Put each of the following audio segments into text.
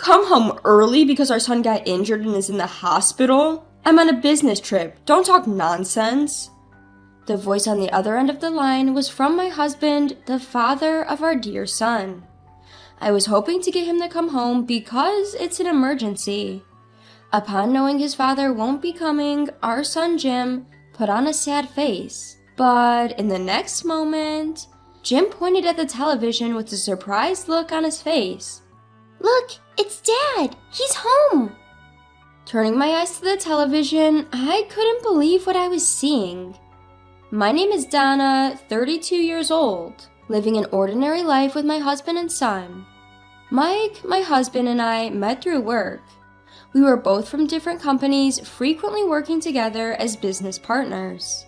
Come home early because our son got injured and is in the hospital? I'm on a business trip. Don't talk nonsense. The voice on the other end of the line was from my husband, the father of our dear son. I was hoping to get him to come home because it's an emergency. Upon knowing his father won't be coming, our son Jim put on a sad face. But in the next moment, Jim pointed at the television with a surprised look on his face. Look, it's Dad! He's home! Turning my eyes to the television, I couldn't believe what I was seeing. My name is Donna, 32 years old, living an ordinary life with my husband and son. Mike, my husband, and I met through work. We were both from different companies, frequently working together as business partners.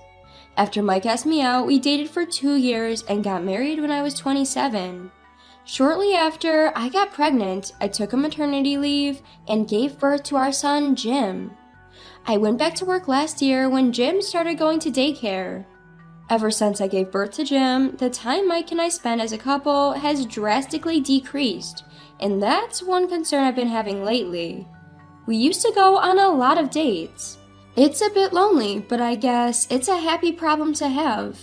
After Mike asked me out, we dated for 2 years and got married when I was 27. Shortly after I got pregnant, I took a maternity leave and gave birth to our son, Jim. I went back to work last year when Jim started going to daycare. Ever since I gave birth to Jim, the time Mike and I spent as a couple has drastically decreased, and that's one concern I've been having lately. We used to go on a lot of dates. It's a bit lonely, but I guess it's a happy problem to have.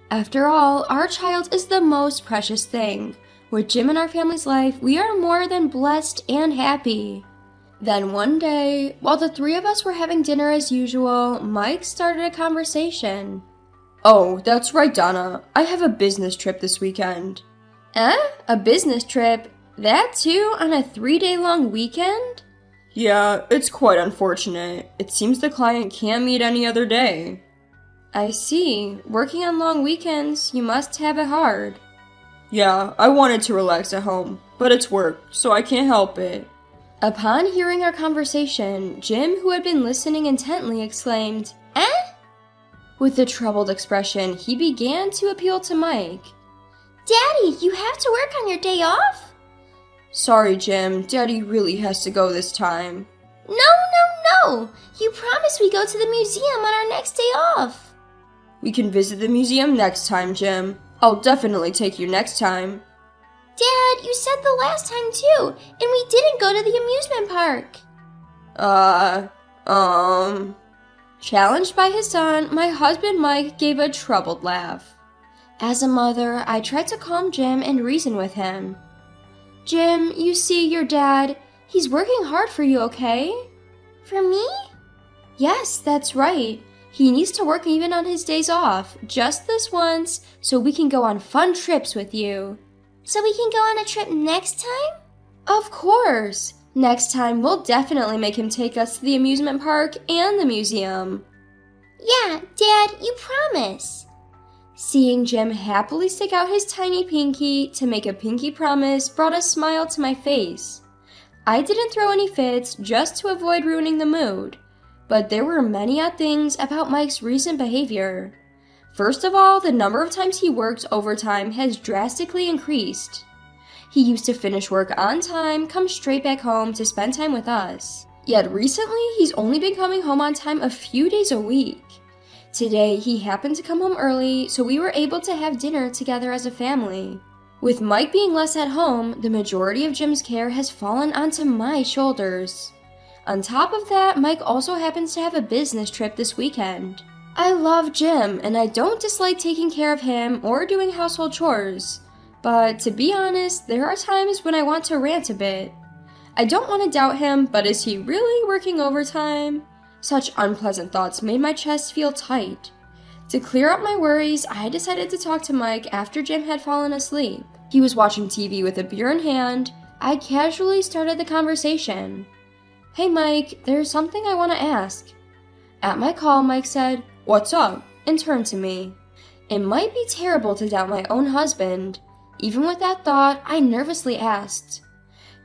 After all, our child is the most precious thing. With Jim in our family's life, we are more than blessed and happy. Then one day, while the three of us were having dinner as usual, Mike started a conversation. Oh, that's right, Donna. I have a business trip this weekend. A business trip? That too, on a 3-day-long weekend? Yeah, it's quite unfortunate. It seems the client can't meet any other day. I see. Working on long weekends, you must have it hard. Yeah, I wanted to relax at home, but it's work, so I can't help it. Upon hearing our conversation, Jim, who had been listening intently, exclaimed, "Eh?" With a troubled expression, he began to appeal to Mike. Daddy, you have to work on your day off? Sorry, Jim. Daddy really has to go this time. No! You promised we go to the museum on our next day off. We can visit the museum next time, Jim. I'll definitely take you next time. Dad, you said the last time too, and we didn't go to the amusement park. Challenged by his son, my husband Mike gave a troubled laugh. As a mother, I tried to calm Jim and reason with him. Jim, you see, your dad, he's working hard for you, okay? For me? Yes, that's right. He needs to work even on his days off, just this once, so we can go on fun trips with you. So we can go on a trip next time? Of course! Next time, we'll definitely make him take us to the amusement park and the museum. Yeah, Dad, you promise. Seeing Jim happily stick out his tiny pinky to make a pinky promise brought a smile to my face. I didn't throw any fits just to avoid ruining the mood, but there were many odd things about Mike's recent behavior. First of all, the number of times he worked overtime has drastically increased. He used to finish work on time, come straight back home to spend time with us. Yet recently, he's only been coming home on time a few days a week. Today, he happened to come home early, so we were able to have dinner together as a family. With Mike being less at home, the majority of Jim's care has fallen onto my shoulders. On top of that, Mike also happens to have a business trip this weekend. I love Jim, and I don't dislike taking care of him or doing household chores. But to be honest, there are times when I want to rant a bit. I don't want to doubt him, but is he really working overtime? Such unpleasant thoughts made my chest feel tight. To clear up my worries, I decided to talk to Mike after Jim had fallen asleep. He was watching TV with a beer in hand. I casually started the conversation. Hey Mike, there's something I want to ask. At my call, Mike said, "What's up?" and turned to me. It might be terrible to doubt my own husband. Even with that thought, I nervously asked,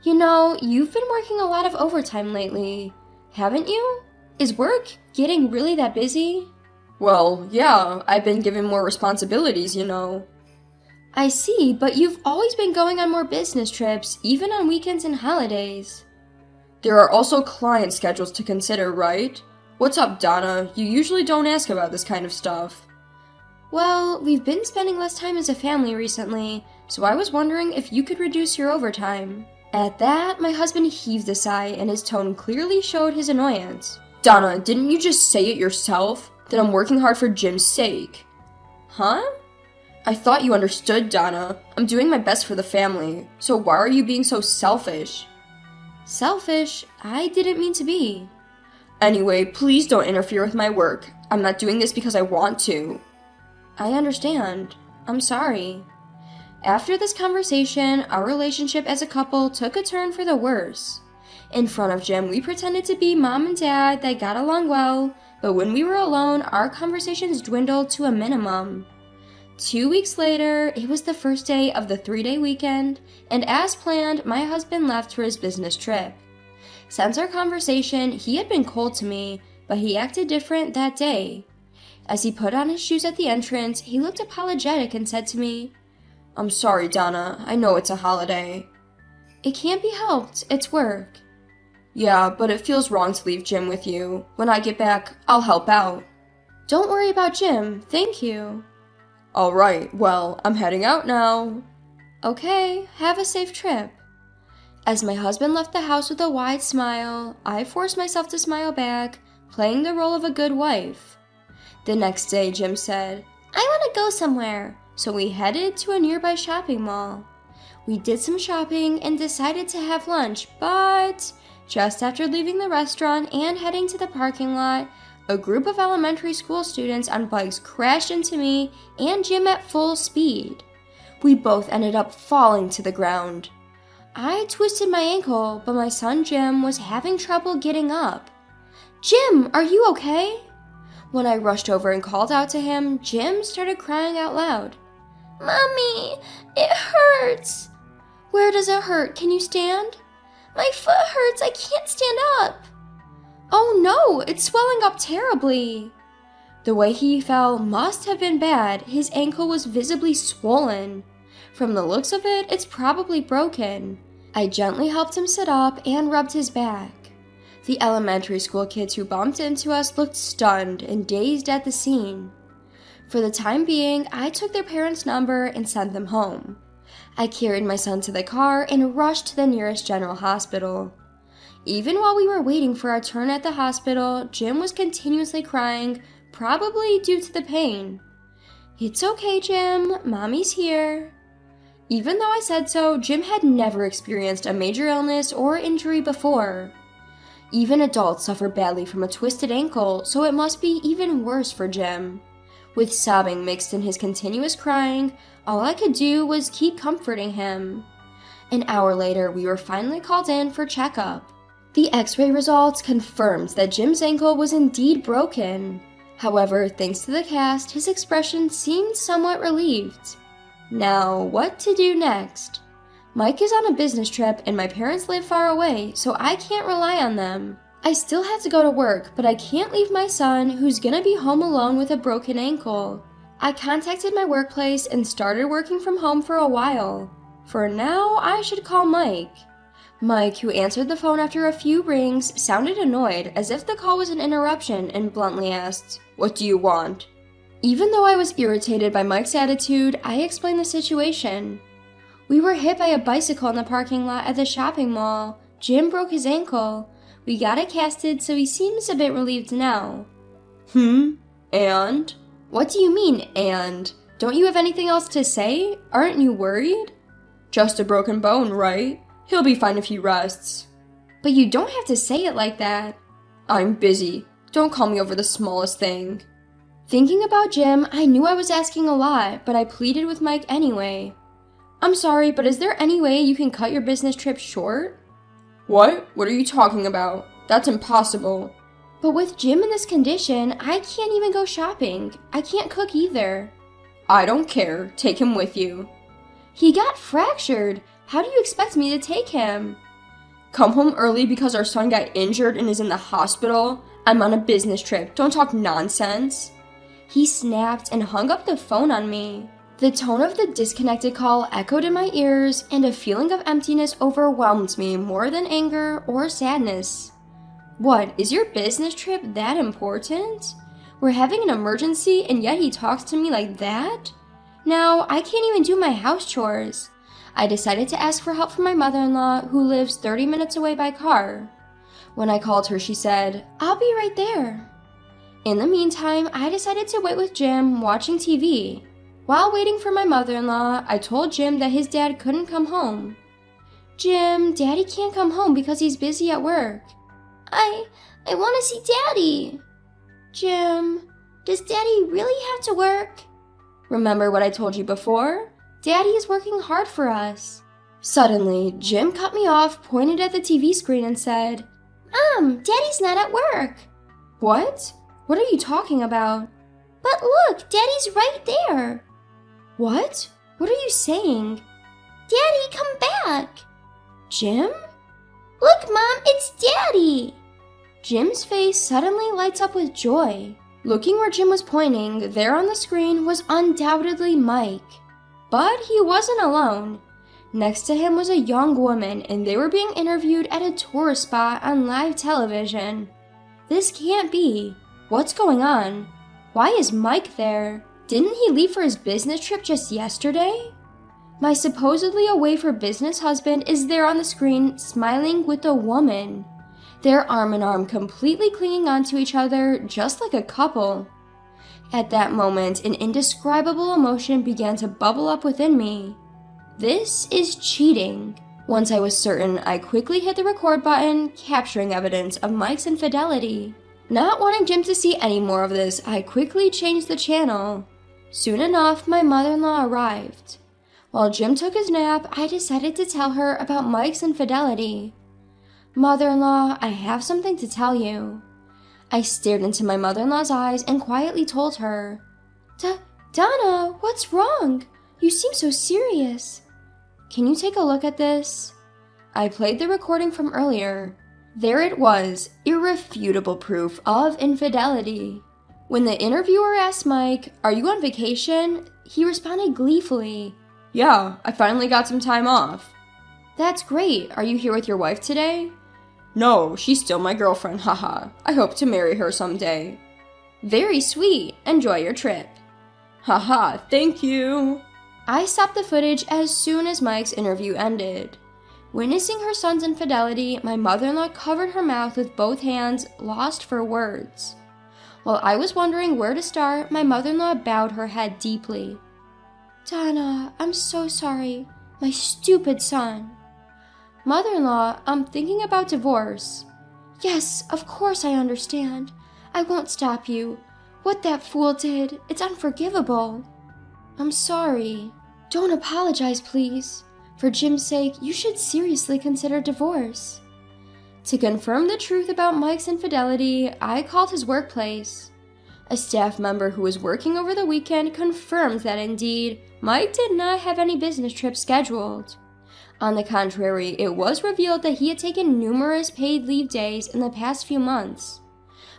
"You know, you've been working a lot of overtime lately, haven't you? Is work getting really that busy?" Well, yeah, I've been given more responsibilities, you know. I see, but you've always been going on more business trips, even on weekends and holidays. There are also client schedules to consider, right? What's up, Donna? You usually don't ask about this kind of stuff. Well, we've been spending less time as a family recently, so I was wondering if you could reduce your overtime. At that, my husband heaved a sigh and his tone clearly showed his annoyance. Donna, didn't you just say it yourself? That I'm working hard for Jim's sake. Huh? I thought you understood, Donna. I'm doing my best for the family, so why are you being so selfish? Selfish? I didn't mean to be. Anyway, please don't interfere with my work. I'm not doing this because I want to. I understand. I'm sorry. After this conversation, our relationship as a couple took a turn for the worse. In front of Jim, we pretended to be mom and dad that got along well, but when we were alone, our conversations dwindled to a minimum. 2 weeks later, it was the first day of the 3-day weekend, and as planned, my husband left for his business trip. Since our conversation, he had been cold to me, but he acted different that day. As he put on his shoes at the entrance, he looked apologetic and said to me, I'm sorry, Donna. I know it's a holiday. It can't be helped. It's work. Yeah, but it feels wrong to leave Jim with you. When I get back, I'll help out. Don't worry about Jim. Thank you. All right, well, I'm heading out now. Okay, have a safe trip. As my husband left the house with a wide smile, I forced myself to smile back, playing the role of a good wife. The next day, Jim said, I want to go somewhere. So we headed to a nearby shopping mall. We did some shopping and decided to have lunch, but just after leaving the restaurant and heading to the parking lot, a group of elementary school students on bikes crashed into me and Jim at full speed. We both ended up falling to the ground. I twisted my ankle, but my son Jim was having trouble getting up. Jim, are you okay? When I rushed over and called out to him, Jim started crying out loud. Mommy, it hurts. Where does it hurt? Can you stand? My foot hurts. I can't stand up. Oh no, it's swelling up terribly. The way he fell must have been bad. His ankle was visibly swollen. From the looks of it, it's probably broken. I gently helped him sit up and rubbed his back. The elementary school kids who bumped into us looked stunned and dazed at the scene. For the time being, I took their parents' number and sent them home. I carried my son to the car and rushed to the nearest general hospital. Even while we were waiting for our turn at the hospital, Jim was continuously crying, probably due to the pain. It's okay, Jim. Mommy's here. Even though I said so, Jim had never experienced a major illness or injury before. Even adults suffer badly from a twisted ankle, so it must be even worse for Jim. With sobbing mixed in his continuous crying, all I could do was keep comforting him. An hour later, we were finally called in for checkup. The x-ray results confirmed that Jim's ankle was indeed broken. However, thanks to the cast, his expression seemed somewhat relieved. Now, what to do next? Mike is on a business trip and my parents live far away, so I can't rely on them. I still have to go to work, but I can't leave my son, who's gonna be home alone with a broken ankle. I contacted my workplace and started working from home for a while. For now, I should call Mike. Mike, who answered the phone after a few rings, sounded annoyed, as if the call was an interruption, and bluntly asked, "What do you want?" Even though I was irritated by Mike's attitude, I explained the situation. We were hit by a bicycle in the parking lot at the shopping mall. Jim broke his ankle. We got it casted, so he seems a bit relieved now. And? What do you mean, and? Don't you have anything else to say? Aren't you worried? Just a broken bone, right? He'll be fine if he rests. But you don't have to say it like that. I'm busy. Don't call me over the smallest thing. Thinking about Jim, I knew I was asking a lot, but I pleaded with Mike anyway. I'm sorry, but is there any way you can cut your business trip short? What? What are you talking about? That's impossible. But with Jim in this condition, I can't even go shopping. I can't cook either. I don't care. Take him with you. He got fractured. How do you expect me to take him? Come home early because our son got injured and is in the hospital? I'm on a business trip. Don't talk nonsense. He snapped and hung up the phone on me. The tone of the disconnected call echoed in my ears, and a feeling of emptiness overwhelmed me more than anger or sadness. What, is your business trip that important? We're having an emergency and yet he talks to me like that? Now, I can't even do my house chores. I decided to ask for help from my mother-in-law, who lives 30 minutes away by car. When I called her, she said, "I'll be right there." In the meantime, I decided to wait with Jim, watching TV. While waiting for my mother-in-law, I told Jim that his dad couldn't come home. "Jim, Daddy can't come home because he's busy at work." I want to see Daddy." "Jim, Does Daddy really have to work?" remember what I told you before? Daddy is working hard for us." Suddenly, Jim cut me off, pointed at the TV screen and said, "Mom, Daddy's not at work." "What? What are you talking about?" "But look, Daddy's right there." "What? What are you saying?" "Daddy, come back." "Jim?" "Look, Mom, it's Daddy." Jim's face suddenly lights up with joy. Looking where Jim was pointing, there on the screen was undoubtedly Mike. But he wasn't alone. Next to him was a young woman, and they were being interviewed at a tourist spot on live television. This can't be. What's going on? Why is Mike there? Didn't he leave for his business trip just yesterday? My supposedly away for business husband is there on the screen, smiling with a woman. They're arm in arm, completely clinging onto each other, just like a couple. At that moment, an indescribable emotion began to bubble up within me. This is cheating. Once I was certain, I quickly hit the record button, capturing evidence of Mike's infidelity. Not wanting Jim to see any more of this, I quickly changed the channel. Soon enough, my mother-in-law arrived. While Jim took his nap, I decided to tell her about Mike's infidelity. "Mother-in-law, I have something to tell you." I stared into my mother-in-law's eyes and quietly told her, Donna, what's wrong? You seem so serious." "Can you take a look at this?" I played the recording from earlier. There it was, irrefutable proof of infidelity. When the interviewer asked Mike, "Are you on vacation?" he responded gleefully, "Yeah, I finally got some time off." "That's great. Are you here with your wife today?" "No, she's still my girlfriend, haha. I hope to marry her someday." "Very sweet. Enjoy your trip." "Haha, thank you." I stopped the footage as soon as Mike's interview ended. Witnessing her son's infidelity, my mother-in-law covered her mouth with both hands, lost for words. While I was wondering where to start, my mother-in-law bowed her head deeply. "Donna, I'm so sorry. My stupid son." "Mother-in-law, I'm thinking about divorce." "Yes, of course I understand. I won't stop you. What that fool did, it's unforgivable." "I'm sorry." "Don't apologize, please. For Jim's sake, you should seriously consider divorce." To confirm the truth about Mike's infidelity, I called his workplace. A staff member who was working over the weekend confirmed that indeed, Mike did not have any business trips scheduled. On the contrary, it was revealed that he had taken numerous paid leave days in the past few months.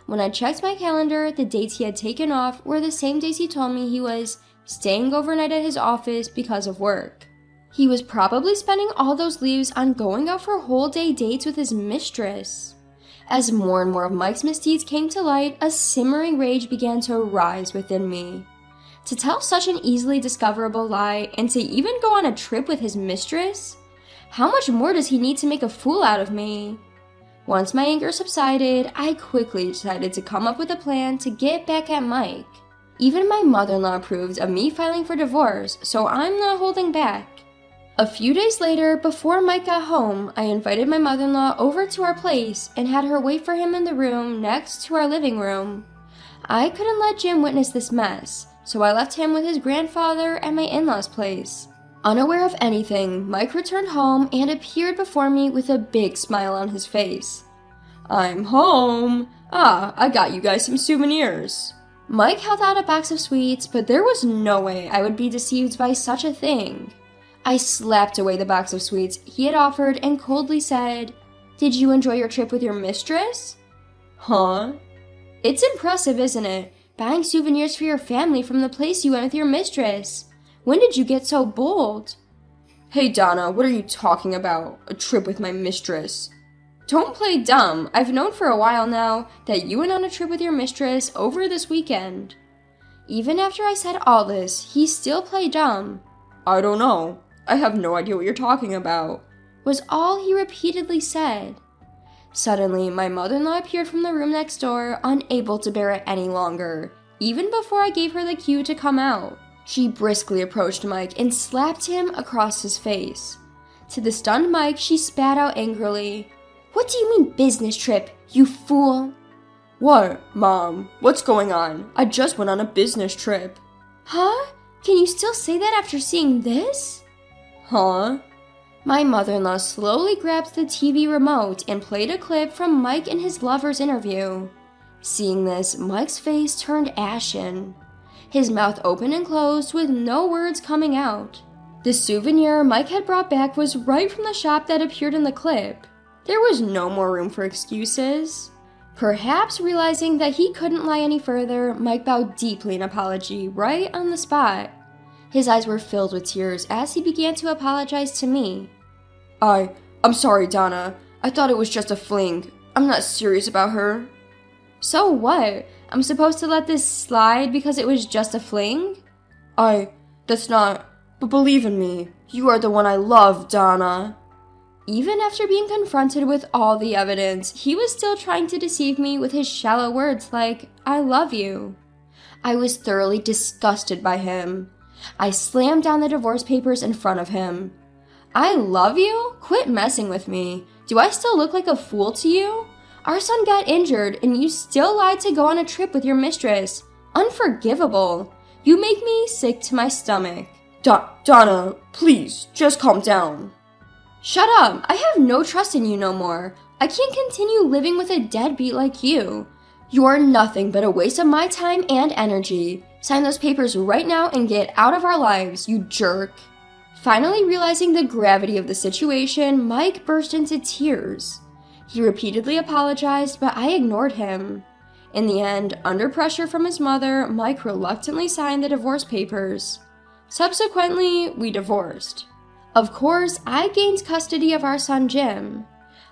When I checked my calendar, the dates he had taken off were the same days he told me he was staying overnight at his office because of work. He was probably spending all those leaves on going out for whole-day dates with his mistress. As more and more of Mike's misdeeds came to light, a simmering rage began to rise within me. To tell such an easily discoverable lie, and to even go on a trip with his mistress? How much more does he need to make a fool out of me? Once my anger subsided, I quickly decided to come up with a plan to get back at Mike. Even my mother-in-law approved of me filing for divorce, so I'm not holding back. A few days later, before Mike got home, I invited my mother-in-law over to our place and had her wait for him in the room next to our living room. I couldn't let Jim witness this mess, so I left him with his grandfather at my in-laws' place. Unaware of anything, Mike returned home and appeared before me with a big smile on his face. "I'm home! I got you guys some souvenirs." Mike held out a box of sweets, but there was no way I would be deceived by such a thing. I slapped away the box of sweets he had offered and coldly said, "Did you enjoy your trip with your mistress?" "Huh?" "It's impressive, isn't it? Buying souvenirs for your family from the place you went with your mistress. When did you get so bold?" "Hey Donna, what are you talking about? A trip with my mistress?" "Don't play dumb. I've known for a while now that you went on a trip with your mistress over this weekend." Even after I said all this, he still played dumb. "I don't know. I have no idea what you're talking about," was all he repeatedly said. Suddenly, my mother-in-law appeared from the room next door, unable to bear it any longer, even before I gave her the cue to come out. She briskly approached Mike and slapped him across his face. To the stunned Mike, she spat out angrily, "What do you mean business trip, you fool?" "What, Mom? What's going on? I just went on a business trip." "Huh? Can you still say that after seeing this?" "Huh?" My mother-in-law slowly grabbed the TV remote and played a clip from Mike and his lover's interview. Seeing this, Mike's face turned ashen. His mouth opened and closed with no words coming out. The souvenir Mike had brought back was right from the shop that appeared in the clip. There was no more room for excuses. Perhaps realizing that he couldn't lie any further, Mike bowed deeply in apology right on the spot. His eyes were filled with tears as he began to apologize to me. I'm sorry, Donna. I thought it was just a fling. I'm not serious about her." "So what? I'm supposed to let this slide because it was just a fling?" That's not, but believe in me. You are the one I love, Donna." Even after being confronted with all the evidence, he was still trying to deceive me with his shallow words like, "I love you." I was thoroughly disgusted by him. I slammed down the divorce papers in front of him. "I love you? Quit messing with me. Do I still look like a fool to you? Our son got injured and you still lied to go on a trip with your mistress. Unforgivable. You make me sick to my stomach." Donna, please, just calm down." "Shut up. I have no trust in you no more. I can't continue living with a deadbeat like you. You are nothing but a waste of my time and energy. Sign those papers right now and get out of our lives, you jerk." Finally realizing the gravity of the situation, Mike burst into tears. He repeatedly apologized, but I ignored him. In the end, under pressure from his mother, Mike reluctantly signed the divorce papers. Subsequently, we divorced. Of course, I gained custody of our son Jim.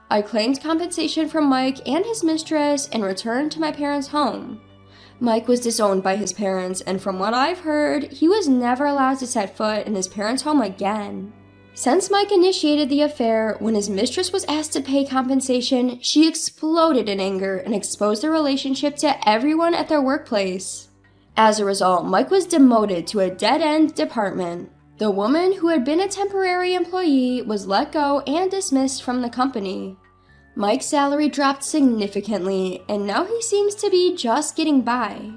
I claimed compensation from Mike and his mistress and returned to my parents' home. Mike was disowned by his parents, and from what I've heard, he was never allowed to set foot in his parents' home again. Since Mike initiated the affair, when his mistress was asked to pay compensation, she exploded in anger and exposed the relationship to everyone at their workplace. As a result, Mike was demoted to a dead-end department. The woman who had been a temporary employee was let go and dismissed from the company. Mike's salary dropped significantly, and now he seems to be just getting by.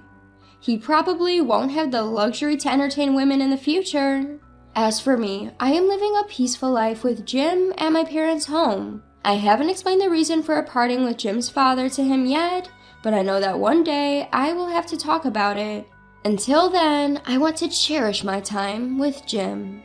He probably won't have the luxury to entertain women in the future. As for me, I am living a peaceful life with Jim at my parents' home. I haven't explained the reason for parting with Jim's father to him yet, but I know that one day I will have to talk about it. Until then, I want to cherish my time with Jim.